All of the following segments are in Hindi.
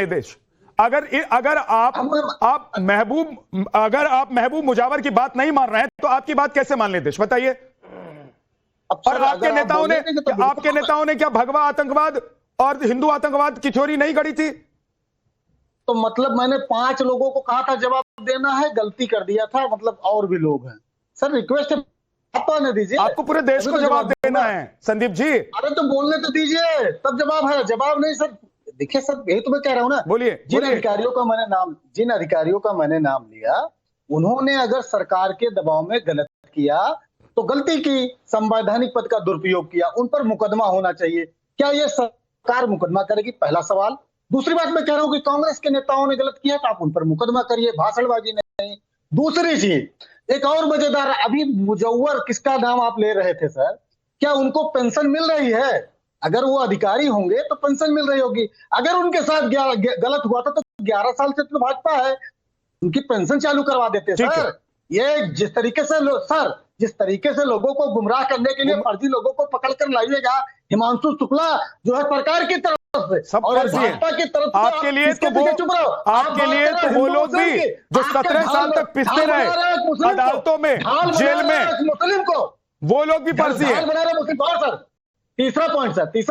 ले देश? अगर आप महबूब मुजावर की बात नहीं मान रहे हैं तो आपकी बात कैसे मान ले देश, बताइए? और आपके नेताओं ने क्या भगवा आतंकवाद और हिंदू आतंकवाद की थ्योरी नहीं गढ़ी थी? तो मतलब मैंने 5 लोगों को कहा था जवाब देना है, गलती कर दिया था, मतलब और भी लोग हैं सर। रिक्वेस्ट है, दीजिए। आपको पूरे देश को जवाब देना है संदीप जी। अरे तो बोलने तो दीजिए, तब जवाब है। जवाब नहीं सर, देखिए सर, यही तो मैं कह रहा हूं ना। बोलिए। जिन अधिकारियों का मैंने नाम लिया, उन्होंने अगर सरकार के दबाव में गलत किया तो गलती की, संवैधानिक पद का दुरुपयोग किया, उन पर मुकदमा होना चाहिए। क्या ये सरकार मुकदमा करेगी? पहला सवाल। दूसरी बात मैं कह रहा हूं कि कांग्रेस के नेताओं ने गलत किया तो आप उन पर मुकदमा करिए, भाषणबाजी नहीं। दूसरी चीज, एक और मजेदार, अभी मुजव्वर किसका नाम आप ले रहे थे सर, क्या उनको पेंशन मिल रही है? अगर वो अधिकारी होंगे तो पेंशन मिल रही होगी। अगर उनके साथ गलत हुआ था तो 11 साल से तो भाजपा है, उनकी पेंशन चालू करवा देते सर। ये जिस तरीके से लोगों को गुमराह करने के लिए फर्जी लोगों को पकड़कर लाइएगा, हिमांशु शुक्ला जो है सरकार की तरफ से सब और भाजपा की तरफ से, आपके लिए तो वो लोग भी जो 17 साल तक पिसते रहे अदालतों में, जेल में, मुस्लिम को, वो लोग भी फर्जी है। बना रहे मुस्लिम। और सर तीसरा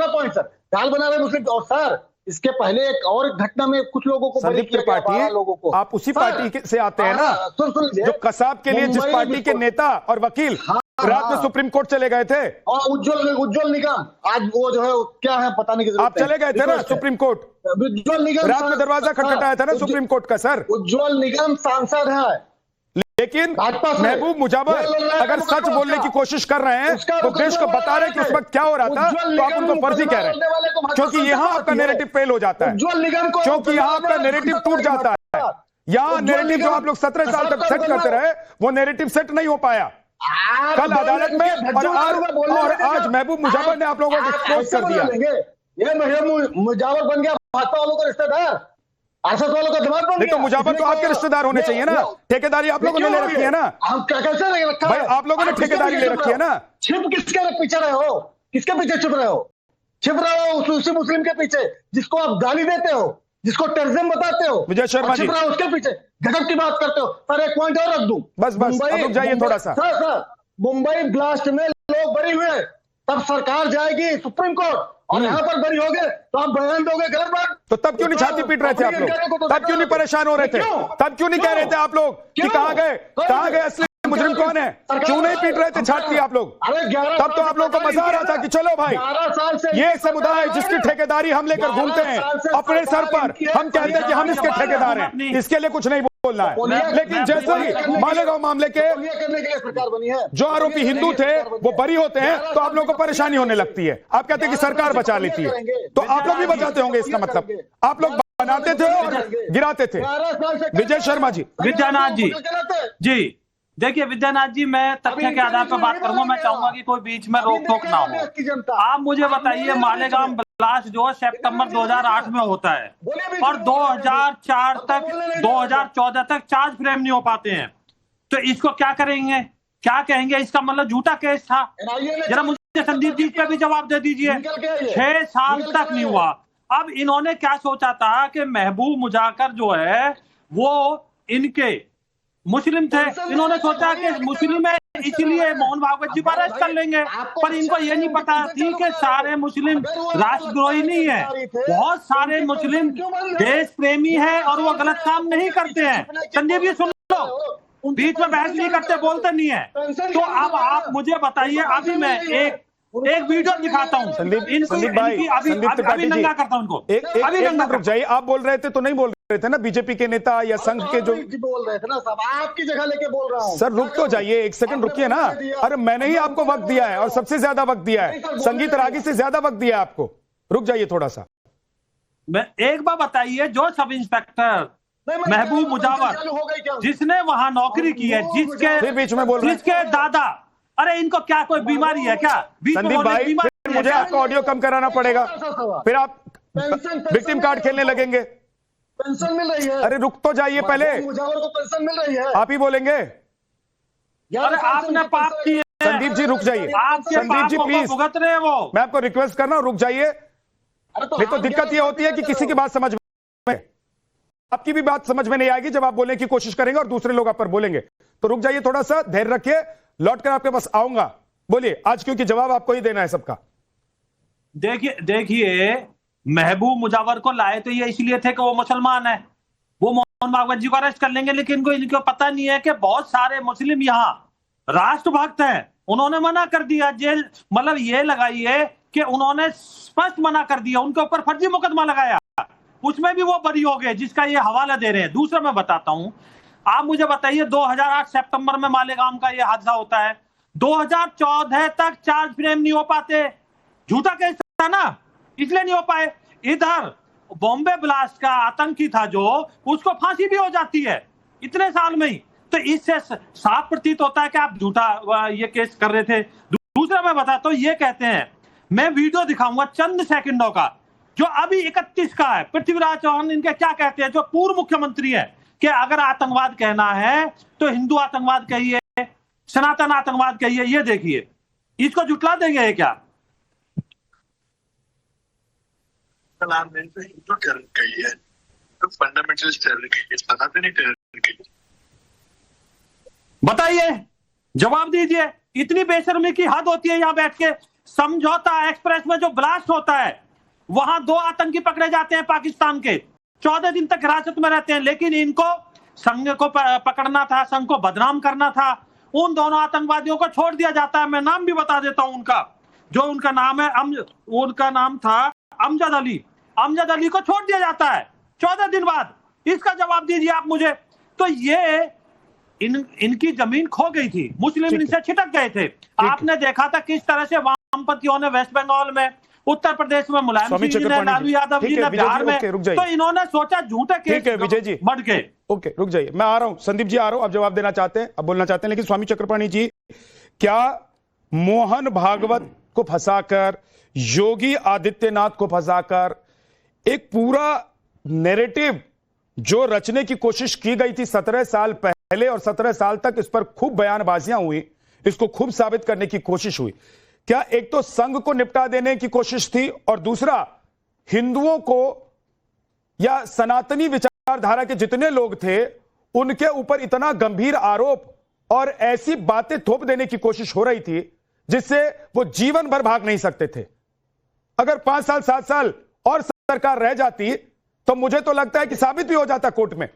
पॉइंट सर, ढाल बना रहे मुस्लिम। और सर इसके पहले एक और घटना में कुछ लोगों को संदीप त्रिपाठी, लोगों को, आप उसी पार्टी से आते हैं ना जो कसाब के लिए जिस पार्टी के नेता और वकील रात में सुप्रीम कोर्ट चले गए थे। और उज्जवल निगम, आज वो जो है क्या है पता नहीं, आप चले गए थे ना सुप्रीम कोर्ट? उज्जवल निगम रात में दरवाजा खटखटाया था ना सुप्रीम कोर्ट का सर। उज्जवल निगम सांसद है, लेकिन महबूब मुजावर अगर सच बोलने की कोशिश कर रहे हैं तो देश को बता रहे हैं कि उस वक्त क्या हो रहा था, तो आप उनको फर्जी कह रहे हैं, क्योंकि यहां आपका नैरेटिव फेल हो जाता है, क्योंकि यहां आपका नैरेटिव टूट जाता है। यहां नैरेटिव जो आप लोग 17 साल तक सेट करते रहे, वो नैरेटिव सेट नहीं हो पाया। कल अदालत में और आज महबूब मुजावर ने आप लोगों को एक्सपोज कर दिया। ये महबूब मुजावर बन गया भाजपा वालों का रिश्तेदार, आरएसएस वालों का दिमाग बन गया। नहीं तो मुजावर तो आपके रिश्तेदार होने चाहिए ना, ठेकेदारी आप लोगों ने ले रखी है ना। हम कैसे ले रखा है भाई? आप लोगों ने ठेकेदारी ले रखी है ना। छिप किसके पीछे रहे हो? किसके पीछे छिप रहे हो? छिप रहे हो उसी मुस्लिम के पीछे जिसको आप गाली देते हो, जिसको टेररिज्म बताते हो, विजय शर्मा जी। छिप रहे हो उसके पीछे, गजब की बात करते हो सर। एक पॉइंट और रख दूं, बस रुक जाइए थोड़ा सा। सर मुंबई ब्लास्ट में लोग बरी हुए, तब सरकार जाएगी सुप्रीम कोर्ट और यहाँ पर बरी हो गए तो आप बयान दोगे गलत बात? तो तब क्यों नहीं छाती पीट रहे थे आप लोग? तब क्यों नहीं परेशान हो रहे थे? तब क्यों नहीं कह रहे थे आप लोग कि कहां गए असली मुजरिम कौन है? क्यों नहीं पीट रहे थे छाती आप लोग? तब तो आप लोगों को मजा आ रहा था कि चलो भाई, ये समुदाय जिसकी ठेकेदारी हम लेकर घूमते हैं अपने सर पर, हम कहते हैं कि हम इसके ठेकेदार हैं, इसके लिए कुछ नहीं बोलना है। लेकिन जैसे ही मालेगांव मामले के सरकार बनी है, जो आरोपी हिंदू थे वो बरी होते हैं तो आप लोगों को परेशानी होने लगती है। आप कहते हैं कि सरकार बचा लेती है, तो आप लोग भी बचाते होंगे। इसका मतलब आप लोग बनाते थे और गिराते थे। विजय शर्मा जी। विद्यानाथ जी देखिए विद्यानाथ जी, मैं तथ्य के आधार पर बात करूंगा। मैं चाहूंगा कि कोई बीच में रोक टोक ना हो। आप मुझे बताइए, मालेगांव ब्लास्ट जो सितंबर 2008 में होता है और 2014 तक चार्ज फ्रेम नहीं हो पाते हैं, तो इसको क्या करेंगे, क्या कहेंगे? इसका मतलब झूठा केस था। जरा मुझे संदीप जी पे भी जवाब दे दीजिए। 6 साल तक नहीं हुआ। अब इन्होंने क्या सोचा था कि महबूब मुजावर जो है वो इनके मुस्लिम थे, इन्होंने सोचा कि मुस्लिम है इसलिए मोहन भागवत जी पर अरेस्ट कर लेंगे, पर इनको ये नहीं पता थी कि सारे मुस्लिम राष्ट्रद्रोही नहीं है, बहुत सारे मुस्लिम देश प्रेमी है और वो गलत काम नहीं करते हैं। संदीप जी सुन लो, बीच में बहस नहीं करते, बोलते नहीं है। तो अब आप मुझे बताइए, अभी मैं एक वीडियो दिखाता हूँ संदीप भाई, अभी नंगा करता हूँ उनको। अभी नंगा रुक जाइए। आप बोल रहे थे तो नहीं बोल रहे थे ना बीजेपी के नेता या संघ के जो बोल रहे थे ना, सब आपकी जगह लेके बोल रहा हूँ। सर रुक तो जाइए, एक सेकंड रुकिए ना। अरे मैंने ही आपको वक्त दिया है और सबसे ज्यादा वक्त दिया है, संगीत रागी से ज्यादा वक्त दिया है आपको। रुक जाइए थोड़ा सा। मैं एक बार बताइए, जो सब इंस्पेक्टर महबूब मुजावर जिसने वहां नौकरी की है, जिसके बीच में बोल जिसके दादा, अरे इनको क्या कोई बीमारी है क्या? संदीप भाई मुझे आपका ऑडियो कम कराना पड़ेगा, फिर आप विक्टिम कार्ड खेलने लगेंगे। पेंशन मिल रही है। अरे रुक तो जाइए पहले, मुजावर को पेंशन मिल रही है। आप ही बोलेंगे। अरे आपने पाप किए। संदीप जी रुक जाइए, संदीप जी प्लीज, भुगत रहे हैं वो। मैं आपको रिक्वेस्ट कर रहा हूं रुक जाइए। नहीं तो दिक्कत ये होती है कि किसी की बात समझ में आपकी भी बात समझ में नहीं आएगी जब आप बोलने की कोशिश करेंगे और दूसरे लोग आप पर बोलेंगे। तो रुक जाइए, थोड़ा सा धैर्य रखिए, लौट कर आपके पास आऊंगा। बोलिए आज, क्योंकि जवाब आपको ही देना है सबका। देखिए महबूब मुजावर को लाए तो ये इसलिए थे कि वो मुसलमान है, वो मोहन भागवत जी को अरेस्ट कर लेंगे, लेकिन इनको पता नहीं है कि बहुत सारे मुस्लिम यहाँ राष्ट्रभक्त हैं। उन्होंने मना कर दिया, जेल मतलब ये लगाइए कि उन्होंने स्पष्ट मना कर दिया, उनके ऊपर फर्जी मुकदमा लगाया, उसमें भी वो बरी हो गए, जिसका ये हवाला दे रहे हैं। दूसरा मैं बताता हूं, आप मुझे बताइए 2008 सितंबर में मालेगांव का ये हादसा होता है, 2014 तक चार्ज फ्रेम नहीं हो पाते, झूठा केस था ना, इसलिए नहीं हो पाए। इधर बॉम्बे ब्लास्ट का आतंकी था जो, उसको फांसी भी हो जाती है इतने साल में ही। तो इससे साफ प्रतीत होता है कि आप झूठा ये केस कर रहे थे। दूसरा मैं बताता हूं, ये कहते हैं, मैं वीडियो दिखाऊंगा चंद सेकंडों का जो अभी 31 का है, पृथ्वीराज चौहान इनके क्या कहते हैं, जो पूर्व मुख्यमंत्री है, कि अगर आतंकवाद कहना है तो हिंदू आतंकवाद कहिए, सनातन आतंकवाद कहिए। ये देखिए, इसको जुटला देंगे ये क्या? हिंदू टेरर कही है, तो फंडामेंटलिस्ट टेरर कही है, सनातनी टेरर कही है। बताइए, जवाब दीजिए। इतनी बेशर्मी की हद होती है यहाँ बैठ के। समझौता एक्सप्रेस में जो ब्लास्ट होता है, वहां 2 आतंकी पकड़े जाते हैं पाकिस्तान के, 14 दिन तक हिरासत में रहते हैं, लेकिन इनको संघ को पकड़ना था, संघ को बदनाम करना था। उन दोनों आतंकवादियों को छोड़ दिया जाता है। मैं नाम भी बता देता हूं उनका, जो उनका नाम है उनका नाम था अमजद अली। अमजद अली को छोड़ दिया जाता है 14 दिन बाद। इसका जवाब दीजिए आप मुझे। तो ये इनकी जमीन खो गई थी, मुस्लिम इनसे छिटक गए थे। आपने देखा था किस तरह से वामपंथियों ने वेस्ट बंगाल में, उत्तर प्रदेश में मुलायम सिंह जी ने, लालू यादव जी ने बिहार में, तो इन्होंने सोचा झूठे केस विजय जी बढ़ के। ओके, रुक जाइए, मैं आ रहा हूं। संदीप जी आ रहा हूं, आप जवाब देना चाहते हैं, अब बोलना चाहते हैं। लेकिन स्वामी चक्रपाणी जी, क्या मोहन भागवत को फंसाकर, योगी आदित्यनाथ को फंसाकर एक पूरा नैरेटिव जो रचने की कोशिश की गई थी 17 साल पहले, और 17 साल तक इस पर खूब बयानबाजियां हुई, इसको खूब साबित करने की कोशिश हुई, क्या एक तो संघ को निपटा देने की कोशिश थी, और दूसरा हिंदुओं को या सनातनी विचारधारा के जितने लोग थे उनके ऊपर इतना गंभीर आरोप और ऐसी बातें थोप देने की कोशिश हो रही थी जिससे वो जीवन भर भाग नहीं सकते थे। अगर 5 साल 7 साल और सरकार रह जाती तो मुझे तो लगता है कि साबित भी हो जाता कोर्ट में।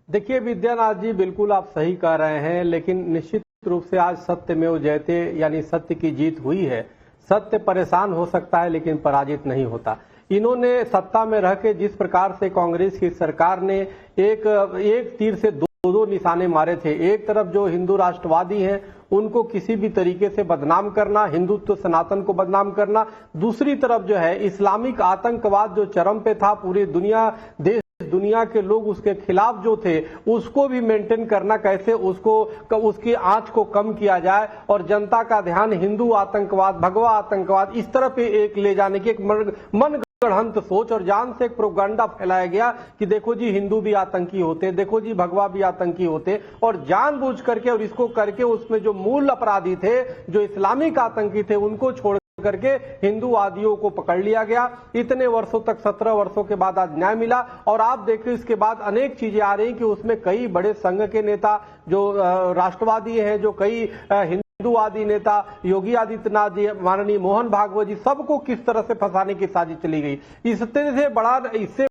देखिए विद्यानाथ जी, बिल्कुल आप सही कह रहे हैं, लेकिन निश्चित रूप से आज सत्यमेव जयते, यानी सत्य की जीत हुई है। सत्य परेशान हो सकता है लेकिन पराजित नहीं होता। इन्होंने सत्ता में रह के जिस प्रकार से कांग्रेस की सरकार ने एक तीर से दो निशाने मारे थे, एक तरफ जो हिंदू राष्ट्रवादी हैं उनको किसी भी तरीके से बदनाम करना, हिंदुत्व सनातन को बदनाम करना, दूसरी तरफ जो है इस्लामिक आतंकवाद जो चरम पे था, पूरी दुनिया के लोग उसके खिलाफ जो थे उसको भी मेंटेन करना, कैसे उसकी आंच को कम किया जाए और जनता का ध्यान हिंदू आतंकवाद, भगवा आतंकवाद इस तरफ एक ले जाने की एक मन गढ़ंत सोच और जान से एक प्रोपेगेंडा फैलाया गया कि देखो जी हिंदू भी आतंकी होते, देखो जी भगवा भी आतंकी होते, और जानबूझ करके और इसको करके उसमें जो मूल अपराधी थे, जो इस्लामिक आतंकी थे, उनको छोड़ करके हिंदूवादियों को पकड़ लिया गया। इतने वर्षों तक 17 वर्षों के बाद आज न्याय मिला, और आप देखिए इसके बाद अनेक चीजें आ रही कि उसमें कई बड़े संघ के नेता जो राष्ट्रवादी हैं, जो कई हिंदूवादी नेता, योगी आदित्यनाथ जी, माननीय मोहन भागवत जी, सबको किस तरह से फंसाने की साजिश चली गई। इससे